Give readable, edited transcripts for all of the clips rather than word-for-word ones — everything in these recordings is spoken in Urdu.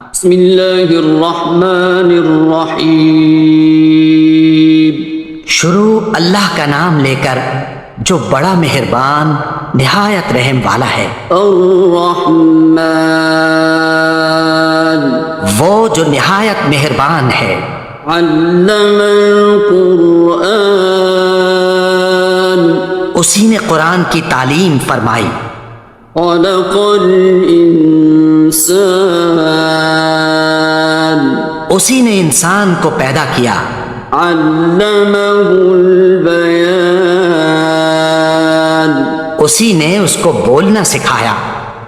بسم اللہ الرحمن الرحیم۔ شروع اللہ کا نام لے کر جو بڑا مہربان نہایت رحم والا ہے۔ الرحمن وہ جو نہایت مہربان ہے۔ علم القرآن اسی نے قرآن کی تعلیم فرمائی۔ خلق الانسان اسی نے انسان کو پیدا کیا۔ علمہ البیان اسی نے اس کو بولنا سکھایا۔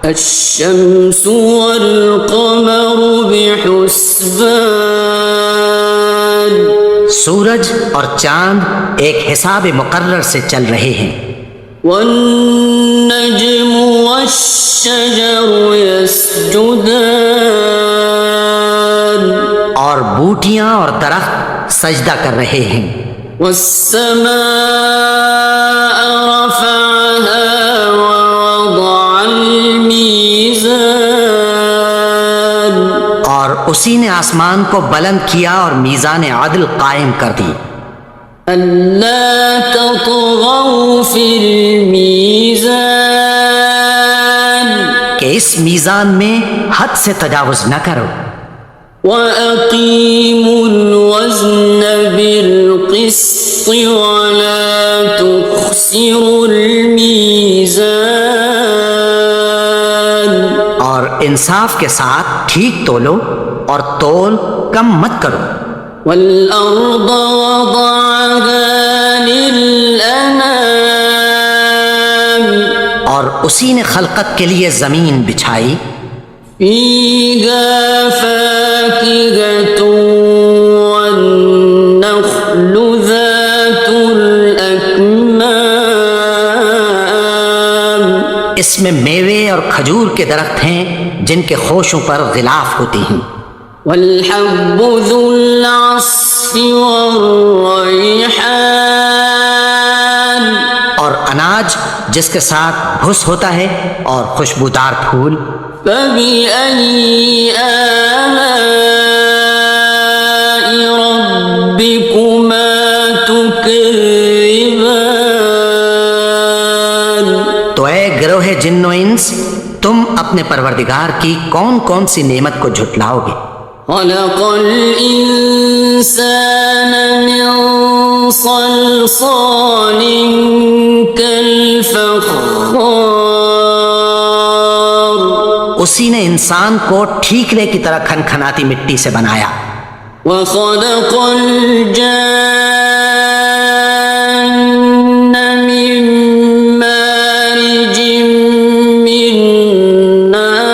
الشمس والقمر بحسبان سورج اور چاند ایک حساب مقرر سے چل رہے ہیں۔ والنجم والشجر يسجدان اور بوٹیاں اور درخت سجدہ کر رہے ہیں۔ والسماء رفعها ووضع الميزان اور اسی نے آسمان کو بلند کیا اور میزان عدل قائم کر دی۔ ألا تطغوا في الميزان کہ اس میزان میں حد سے تجاوز نہ کرو۔ وأقيموا الوزن بالقسط ولا تخسروا الميزان اور انصاف کے ساتھ ٹھیک تولو اور تول کم مت کرو۔ والأرض وضعها للأنام اور اسی نے خلقت کے لیے زمین بچھائی۔ فيها فاكهة والنخل ذات الأكمام اس میں میوے اور کھجور کے درخت ہیں جن کے خوشوں پر غلاف ہوتی ہیں۔ والحب ذو العصف والريحان اور اناج جس کے ساتھ بھس ہوتا ہے اور خوشبودار پھول۔ فبأي آلاء ربكما تكذبان تو اے گروہ جن و انس، تم اپنے پروردگار کی کون کون سی نعمت کو جھٹلاؤ گے؟ خلق الإنسان من صلصال كالفخار اسی نے انسان کو ٹھیکرے کی طرح کھنکھناتی مٹی سے بنایا۔ وخلق الجان من مارج من نار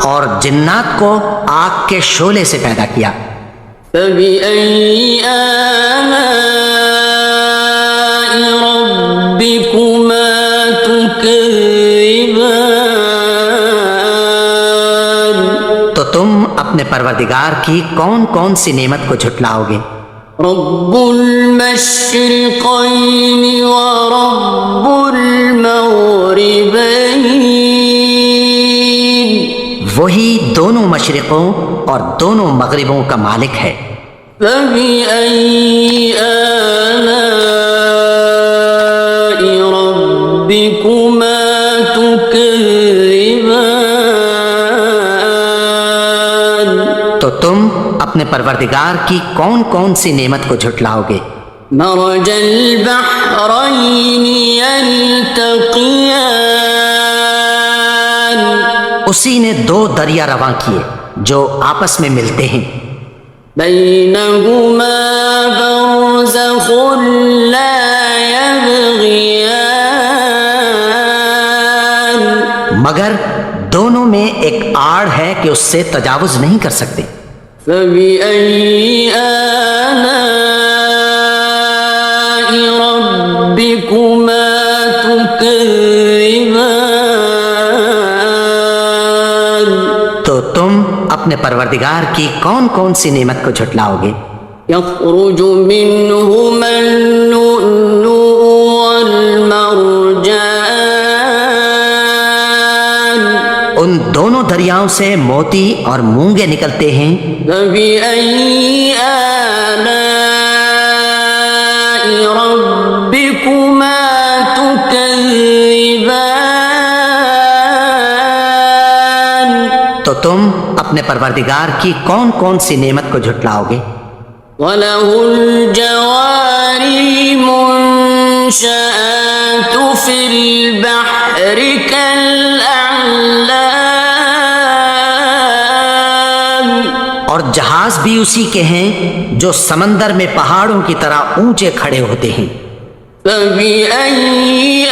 اور جنات کو آگ کے شعلے سے پیدا کیا۔ فبأي آلاء ربكما تكذبان تو تم اپنے پروردگار کی کون کون سی نعمت کو جھٹلاؤ گے؟ رب المشرقين ورب المغربين وہی دونوں مشرقوں اور دونوں مغربوں کا مالک ہے۔ فبأي آلاء ربكما تكذبان تو تم اپنے پروردگار کی کون کون سی نعمت کو جھٹلاؤ گے؟ مرج البحرين يلتقيان اسی نے دو دریا رواں کیے جو آپس میں ملتے ہیں۔ بينهما برزخ لا يبغيان مگر دونوں میں ایک آڑ ہے کہ اس سے تجاوز نہیں کر سکتے۔ فبأي آلاء ربكما تكذبان تو تم اپنے پروردگار کی کون کون سی نعمت کو جھٹلاؤ گے؟ يخرج منهما اللؤلؤ والمرجان ان دونوں دریاؤں سے موتی اور مونگے نکلتے ہیں، فبأي آلاء ربكما تكذبان تو تم اپنے پروردگار کی کون کون سی نعمت کو جھٹلاؤ گے؟ وله الجوار المنشآت في البحر كالأعلام اور جہاز بھی اسی کے ہیں جو سمندر میں پہاڑوں کی طرح اونچے کھڑے ہوتے ہیں۔ فبأي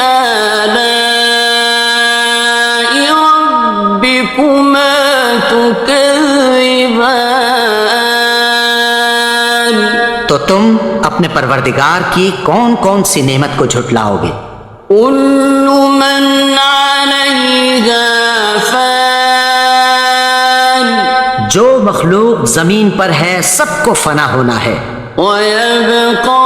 آلاء ربكما تكذبان تو تم اپنے پروردگار کی کون کون سی نعمت کو جھٹلاؤ گے؟ كل من عليها فان جو مخلوق زمین پر ہے سب کو فنا ہونا ہے، ويبقى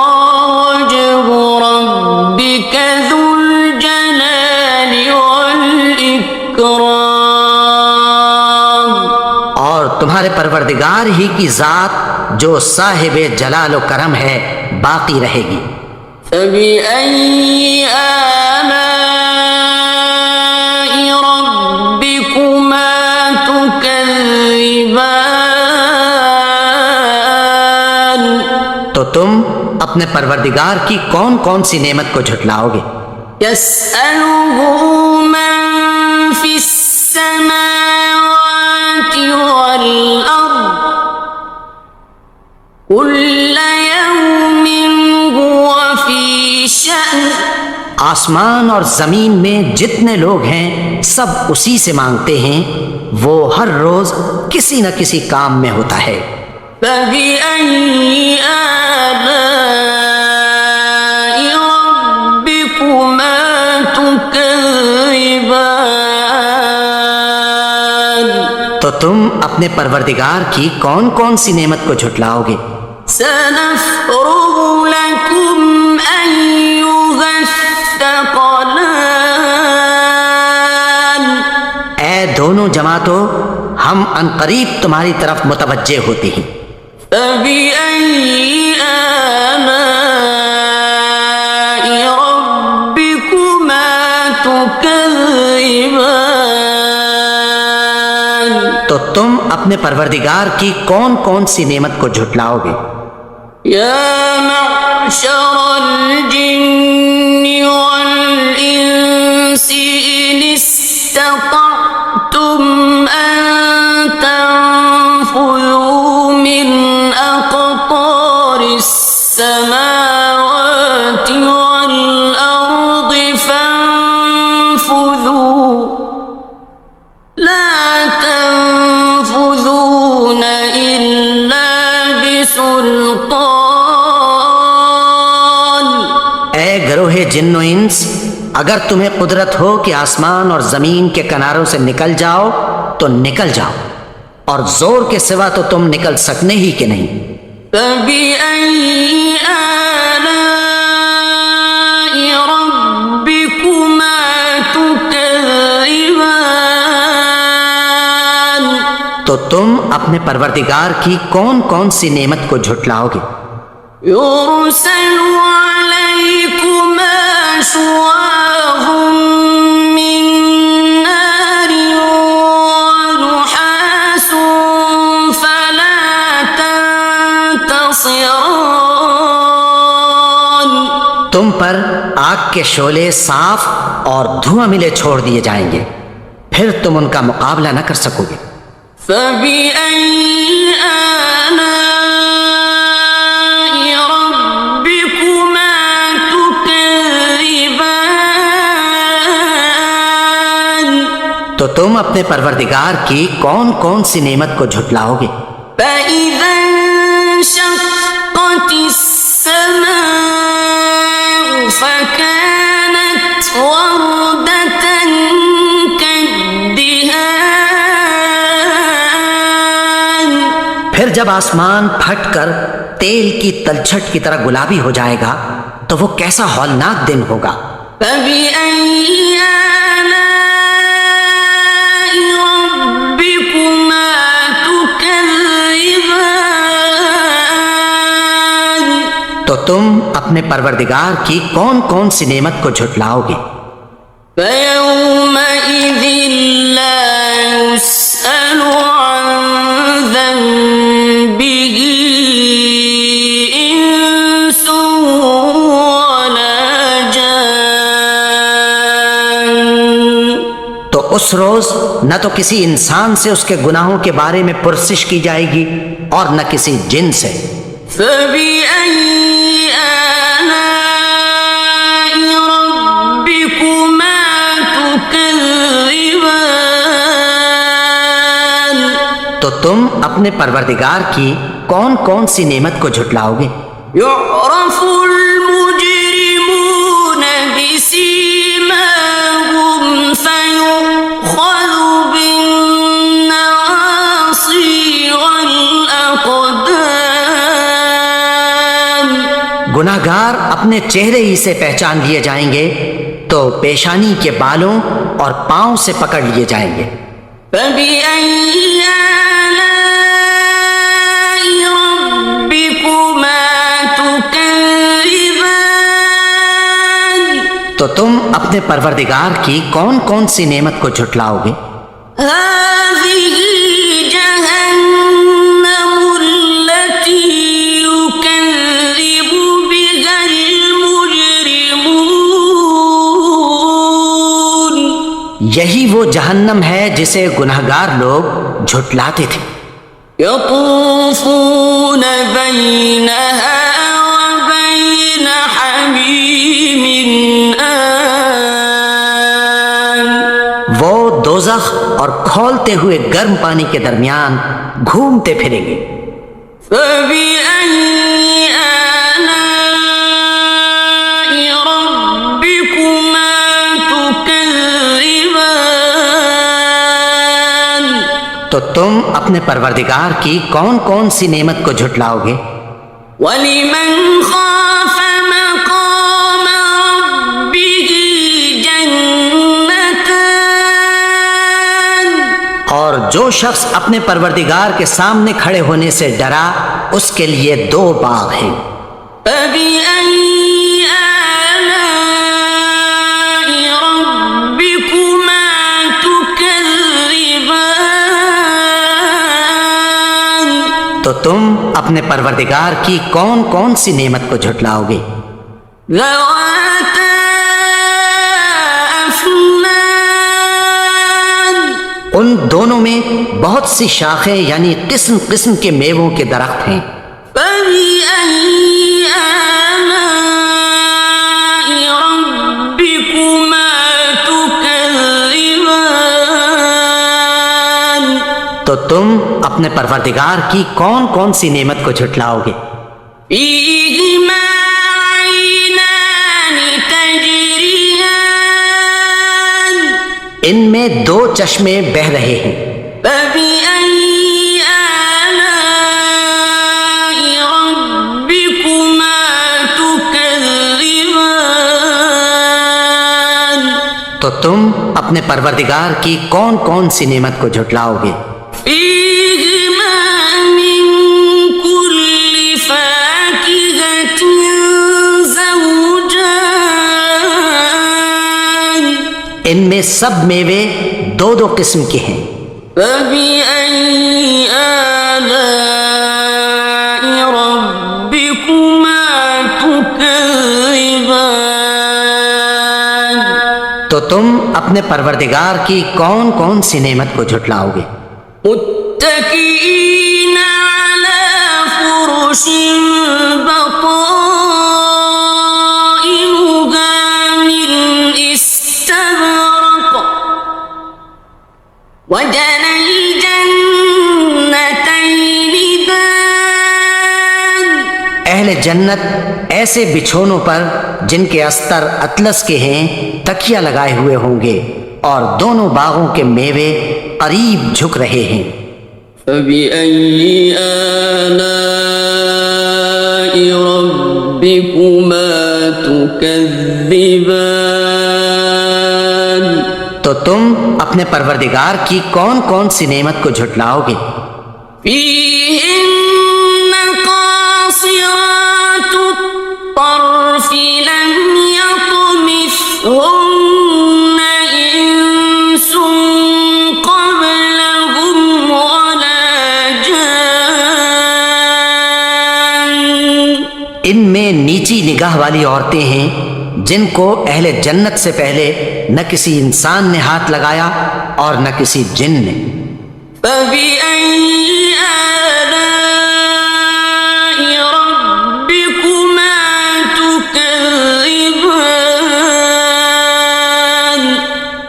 وجه ربك ذو الجلال والإكرام اور تمہارے پروردگار ہی کی ذات جو صاحب جلال و کرم ہے باقی رہے گی۔ فبأي آلاء ربكما تكذبان تو تم اپنے پروردگار کی کون کون سی نعمت کو جھٹلاؤ گے؟ يسأله من في السماوات والأرض كل يوم هو في شأن آسمان اور زمین میں جتنے لوگ ہیں سب اسی سے مانگتے ہیں، وہ ہر روز کسی نہ کسی کام میں ہوتا ہے۔ فبأي آلاء ربكما تكذبان تو تم اپنے پروردگار کی کون کون سی نعمت کو جھٹلاؤ گے؟ سنفرغ لكم أيها الثقلان اے دونوں جماعتوں، ہم عنقریب تمہاری طرف متوجہ ہوتے ہیں۔ فبأي آلاء ربكما تكذبان تو تم اپنے پروردگار کی کون کون سی نعمت کو جھٹلاؤ گے؟ يا معشر الجن والإنس إن استطعتم أن تنفذوا من أقطار السماوات والأرض فانفذوا لا تنفذون إلا بسلطان اے گروہ جن و انس، اگر تمہیں قدرت ہو کہ آسمان اور زمین کے کناروں سے نکل جاؤ تو نکل جاؤ، اور زور کے سوا تو تم نکل سکنے ہی کہ نہیں۔ فبأي آلاء ربكما تكذبان تو تم اپنے پروردگار کی کون کون سی نعمت کو جھٹلاؤ گے؟ يرسل عليكما شواظ من نار ونحاس فلا تنتصران تم پر آگ کے شعلے صاف اور دھواں ملے چھوڑ دیے جائیں گے، پھر تم ان کا مقابلہ نہ کر سکو گے۔ فبأي آلاء ربكما تكذبان تو تم اپنے پروردگار کی کون کون سی نعمت کو جھٹلاؤ گے؟ فإذا انشقت السماء فكانت وردة كالدهان پھر جب آسمان پھٹ کر تیل کی تلچھٹ کی طرح گلابی ہو جائے گا تو وہ کیسا ہولناک دن ہوگا۔ فبأي آلاء تم اپنے پروردگار کی کون کون سی نعمت کو جھٹلاؤ گے؟ فَيَوْمَئِذٍ لَا يُسْأَلُ عَنْ ذَنبِهِ إِنسٌ وَلَا جَانٌ۔ تو اس روز نہ تو کسی انسان سے اس کے گناہوں کے بارے میں پرسش کی جائے گی اور نہ کسی جن سے۔ فَبِأَيِّ آلَاءِ رَبِّكُمَا تُكَذِّبَانِ؟ تو تم اپنے پروردگار کی کون کون سی نعمت کو جھٹلاؤ گے؟ يُعْرَفُ الْمُجْرِمُونَ بِسِيمَاهُمْ فَيُؤْخَذُ بِالنَّوَاصِي وَالْأَقْدَامِ۔ گناہ گار اپنے چہرے ہی سے پہچان لیے جائیں گے تو پیشانی کے بالوں اور پاؤں سے پکڑ لیے جائیں گے۔ فَبِأَيِّ آلَاءِ رَبِّكُمَا تُكَذِّبَانِ؟ تو تم اپنے پروردگار کی کون کون سی نعمت کو جھٹلاؤ گے؟ هَٰذِهِ جَهَنَّمُ الَّتِي يُكَذِّبُ بِهَا الْمُجْرِمُونَ۔ یہی وہ جہنم ہے جسے گناہگار لوگ جھٹلاتے تھے۔ يَطُوفُونَ بَيْنَهَا وَبَيْنَ حَمِيمٍ آنٍ۔ وہ دوزخ اور کھولتے ہوئے گرم پانی کے درمیان گھومتے پھریں گے۔ فَبِأَيِّ آلَاءِ رَبِّكُمَا تُكَذِّبَانِ؟ تو تم اپنے پروردگار کی کون کون سی نعمت کو جھٹلاؤ گے؟ وَلِمَنْ خَافَ مَقَامَ رَبِّهِ جَنَّتَانِ۔ اور جو شخص اپنے پروردگار کے سامنے کھڑے ہونے سے ڈرا اس کے لیے دو باغ ہیں۔ فَبِأَيِّ آلَاءِ رَبِّكُمَا تُكَذِّبَانِ؟ تو تم اپنے پروردگار کی کون کون سی نعمت کو جھٹلاؤ گے؟ ذَوَاتَا أَفْنَانٍ۔ ان دونوں میں بہت سی شاخیں یعنی قسم قسم کے میووں کے درخت ہیں۔ فَبِأَيِّ آلَاءِ رَبِّكُمَا تُكَذِّبَانِ؟ تو تم اپنے پروردگار کی کون کون سی نعمت کو جھٹلاؤ گے؟ فِيهِمَا عَيْنَانِ تَجْرِيَانِ۔ ان میں دو چشمے بہہ رہے ہیں۔ فَبِأَيِّ آلَاءِ رَبِّكُمَا تُكَذِّبَانِ؟ تو تم اپنے پروردگار کی کون کون سی نعمت کو جھٹلاؤ گے؟ فِيهِمَا مِن كُلِّ فَاكِهَةٍ زَوْجَانِ۔ ان میں سب میوے دو دو قسم کے ہیں۔ فَبِأَيِّ آلَاءِ رَبِّكُمَا تُكَذِّبَانِ؟ تو تم اپنے پروردگار کی کون کون سی نعمت کو جھٹلاؤ گے؟ مُتَّكِئِينَ عَلَى فُرُشٍ بَطَائِنُهَا مِنْ إِسْتَبْرَقٍ وَجَنَى الْجَنَّتَيْنِ دَانٍ۔ اہل جنت ایسے بچھونوں پر جن کے استر اطلس کے ہیں تکیہ لگائے ہوئے ہوں گے اور دونوں باغوں کے میوے قریب جھک رہے ہیں۔ فَبِأَيِّ آلَاءِ رَبِّكُمَا تُكَذِّبَانِ؟ تو تم اپنے پروردگار کی کون کون سی نعمت کو جھٹلاؤ گے؟ فِيهِنَّ قَاصِرَاتُ الطرف لم يطمثهن إنس قبلهم ولا جان. ان میں نیچی نگاہ والی عورتیں ہیں جن کو اہل جنت سے پہلے نہ کسی انسان نے ہاتھ لگایا اور نہ کسی جن نے. فبأي آلاء ربكما تكذبان.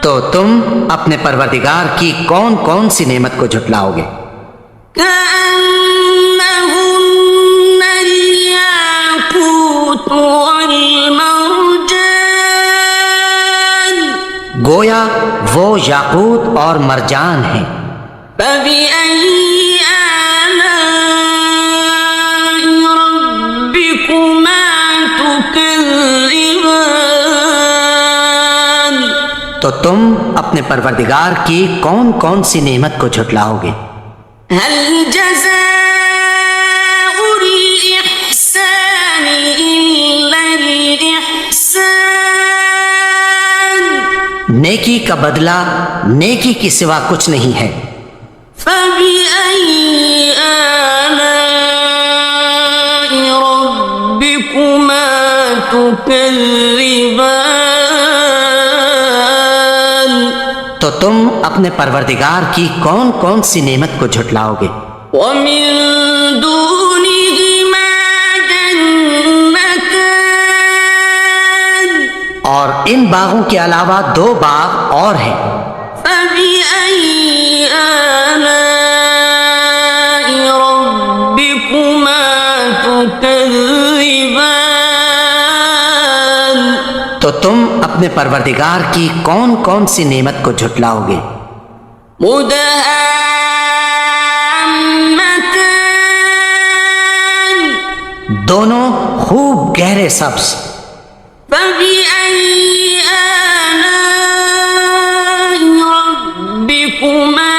تو تم اپنے پروردگار کی کون کون سی نعمت کو جھٹلاؤ گے؟ كأنهن الياقوت والمرجان. گویا وہ یاقوت اور مرجان ہیں. فبأي آلاء ربكما تكذبان. تو تم اپنے پروردگار کی کون کون سی نعمت کو جھٹلاؤ گے؟ هل جزاء الإحسان إلا الإحسان. نیکی کا بدلہ نیکی کی سوا کچھ نہیں ہے. فبأي آلاء ربكما تكذبان. تو تم اپنے پروردگار کی کون کون سی نعمت کو جھٹلاؤ گے؟ ومن دونهما جنتان. اور ان باغوں کے علاوہ دو باغ اور ہیں. فبأي آلاء ربكما تكذبان. تو تم اپنے پروردگار کی کون کون سی نعمت کو جھٹلاؤ گے؟ مدهامتان. دونوں خوب گہرے سبز. فبأي آلاء ربكما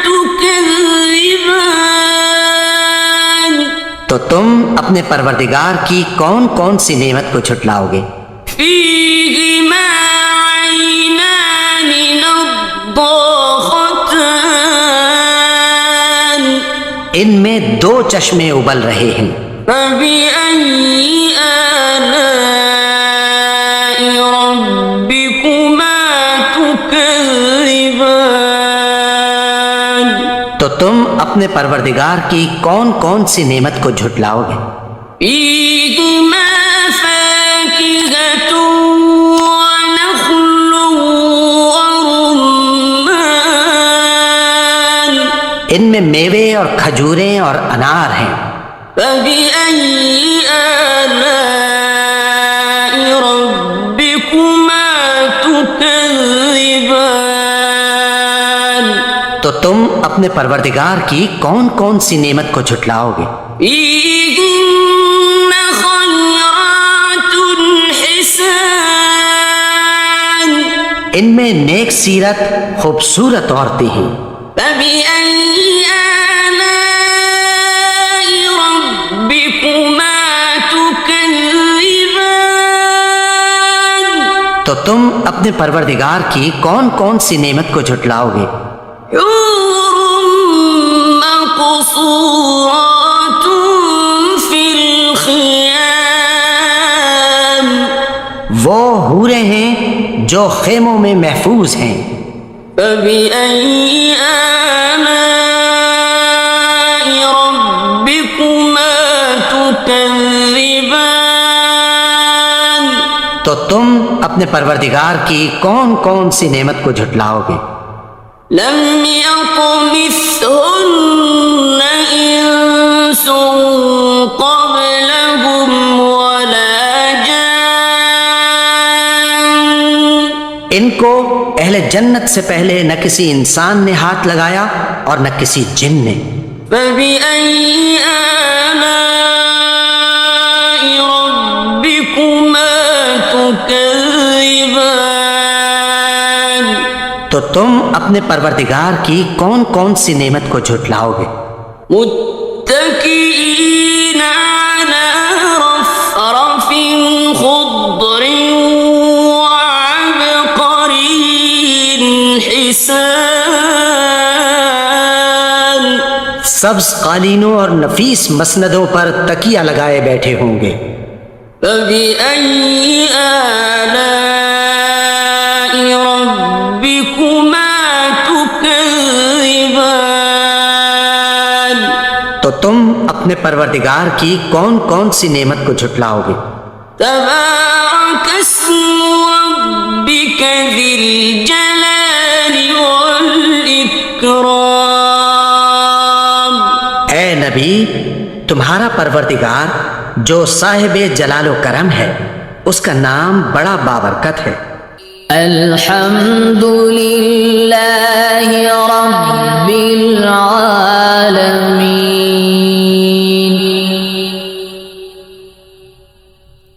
تكذبان. تو تم اپنے پروردگار کی کون کون سی نعمت کو جھٹلاؤ گے؟ فيهما عينان نضاختان. ان میں دو چشمے ابل رہے ہیں. فبأي آلاء ربكما تكذبان. تو تم اپنے پروردگار کی کون کون سی نعمت کو جھٹلاؤ گے؟ فيهما فاكهة ونخل ورمان. ان میں میوے اور کھجوریں اور انار ہیں. فبأي آلاء ربكما تكذبان. تو تم اپنے پروردگار کی کون کون سی نعمت کو جھٹلاؤ گے؟ فيهن خيرات حسان. ان میں نیک سیرت خوبصورت عورتیں ہیں. فبأي آلاء ربكما تكذبان. تو تم اپنے پروردگار کی کون کون سی نعمت کو جھٹلاؤ گے؟ حور مقصورات في الخيام. وہ حوریں ہیں جو خیموں میں محفوظ ہیں. فبأي آلاء ربكما تكذبان. تو تم اپنے پروردگار کی کون کون سی نعمت کو جھٹلاؤ گے؟ لم يطمثهن إنس قبلهم ولا جان. ان کو اہل جنت سے پہلے نہ کسی انسان نے ہاتھ لگایا اور نہ کسی جن نے. فبأي آلاء ربكما تكذبان. تو تم اپنے پروردگار کی کون کون سی نعمت کو جھٹلاؤ گے؟ متكئين على رفرف سبز قالینوں اور نفیس مسندوں پر تکیہ لگائے بیٹھے ہوں گے۔ فبأي آلاء ربكما تكذبان؟ تو تم اپنے پروردگار کی کون کون سی نعمت کو جھٹلاؤ گے؟ تبارك اسم ربك ذي الجلال والإكرام۔ اے نبی، تمہارا پروردگار جو صاحب جلال و کرم ہے، اس کا نام بڑا بابرکت ہے۔ الحمد للہ رب العالمین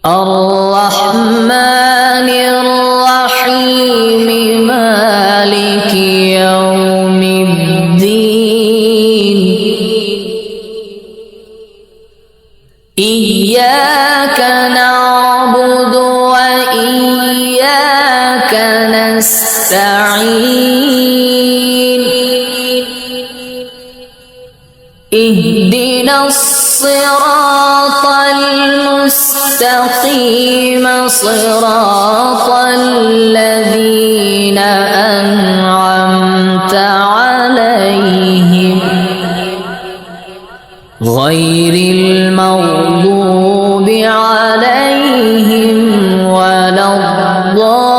الرحمن الرحیم مالک یوم الدین إياك نعبد وإياك نستعين اهدنا الصراط المستقيم صراط الذين أنعمت عليهم غير المغضوب عليهم ولا الضالين۔